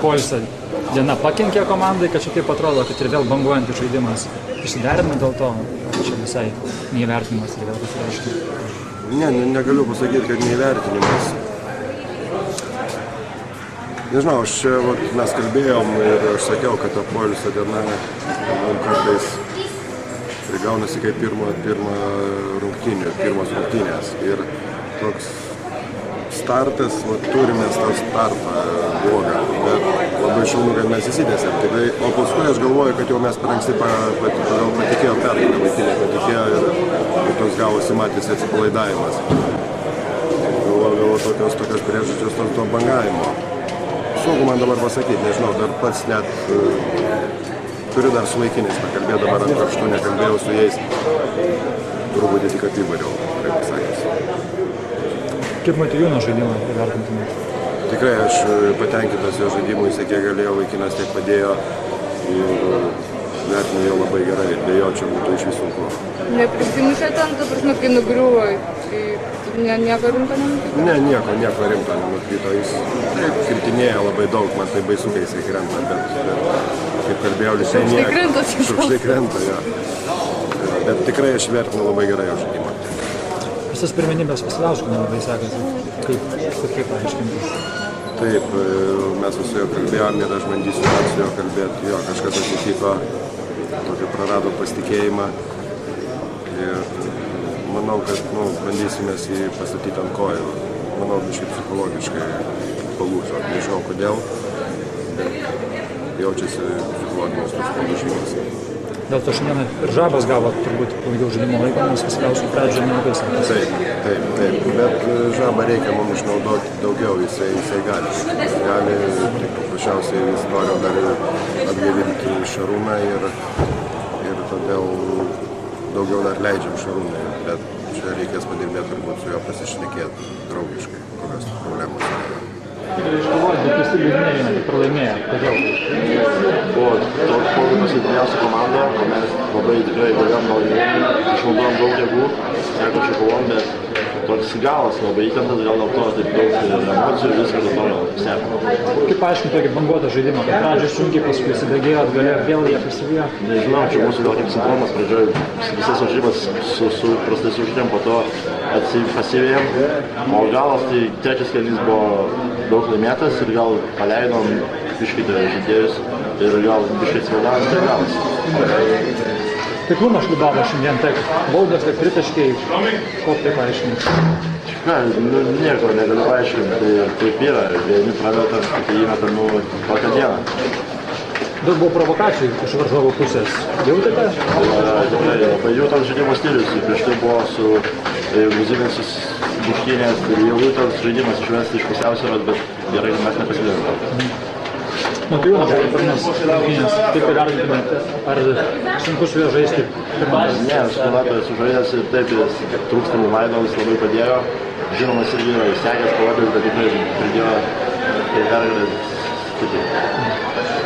poilsio diena pakenkė komandai, kad šiek tiek atrodo, kad ir vėl banguojantis žaidimas išsiderina dėl to, čia visai neįvertinimas ir vėl pasireiškia. Ne, negaliu pasakyti, kad neįvertinimas. Nežinau, mes kalbėjom ir aš sakiau, kad ta poilsio diena kartais gaunasi kaip pirmos rungtynės. Ir toks startas, turime tą startą blogą, bet labai šaunu, kad mes įsidėsėm. O paskui aš galvoju, kad jau mes per anksti patikėjom pergalę vaikinę, patikėjo ir toks gavosi matėsi atsipalaidavimas. Galvoju, tokios priežasčios to bangavimo. Sunku man dabar pasakyti, nežinau, dar pats net turiu dar su vaikiniais pakalbėti, dabar ant karštų nekalbėjau su jais, truputį tik apibariau, kaip pasakęs. Kaip Matijūno žaidimą įvertintumėte? Tikrai aš patenkintas jo žaidimui, jisai kiek galėjo, vaikinas tiek padėjo ir vertinu jo labai gerai, be jo čia būtų iš visų sunku. Neprisimušė ten, ta prasme, kai nugriuvo, tai nieko rimto nenutiko? Ne, nieko rimto nenukrito, jis taip kritinėja labai daug, man tai baisu, kai jisai krenta, bet kaip kalbėjau, jisai nieko. Šukštai krenta, ja. Bet tikrai aš vertinu labai gerai jo žaidimą. Visas pirmenybės Vasiliauskui nelabai sekasi, kaip paaiškinti? Taip, mes su juo kalbėjom ir aš bandysiu su juo kalbėti, jo kažkas atsitiko, tokio prarado pasitikėjimą ir manau, kad bandysimės jį pastatyti ant kojų, manau, biškai psichologiškai palūžo, nežinau kodėl, bet jaučiasi psichologinis tos palūžimas. Dėl to šiandien ir Žabas gavo turbūt daugiau žaidimo laiko, nes Vasiliauskui pradžioje nelabai sekasi. Taip, bet Žabą reikia mums išnaudoti daugiau, jisai gali, tik paprasčiausiai jis nori dar atgaivinti Šarūną ir todėl daugiau dar leidžiam Šarūnai, bet čia reikės padirbėti turbūt su juo pasišnekėti draugiškai, kokios problemos yra. Iškovoti, bet visi liūdnėjai pralaimėjo. Kodėl? Buvo tokia silpniausia komanda, o mes labai tikrai galėjom laimėti, išnaudojom daug jėgų, teko čia kovom, bet toks galas labai įtemptas, gal dėl to taip daug emocijų ir viskas dėl to sekama. Kaip paaiškinti tokį banguotą žaidimą, kad pradžioje sunkiai, paskui įsibėgėjo, atgalėjo, vėl jie pasivijo? Nežinau, čia mūsų gal kaip sindromas pradžioje visas varžybas su prastai sužaidėm, po to pasivėjom, o galas tai trečias kėlinys buvo daug laimėtas ir gal paleidom biškai žaidėjus ir gal biškai atsivadavom, tai galas. Taiklumą šlubavo šiandien taip, baudas, taip tritaškiai, ko tai paaiškinti? Ką, nieko negaliu paaiškinti, tai taip yra, vieni prametam, kiti įmetam tokią dieną. Daug buvo provokacijų iš varžovų pusės. Jautėte? Tikrai, labai jautas žaidimo stilius, prieš tai buvo su Gruzinės Buškinės ir jau jautas žaidimas išvesti iš pusiausvyros, bet gerai, kad mes nepasidėjome. Matijūnas, pirmas rungtynės, kaip tai vertintumėte? Ar sunku su juo žaisti pirmas? Ne, su Donato esu žaidęs ir taip, trūkstamų Vaidolas labai padėjo. Žinomas irgi yra sekęs kovotojas, bet tikrai pridėjo pergalės kitaip.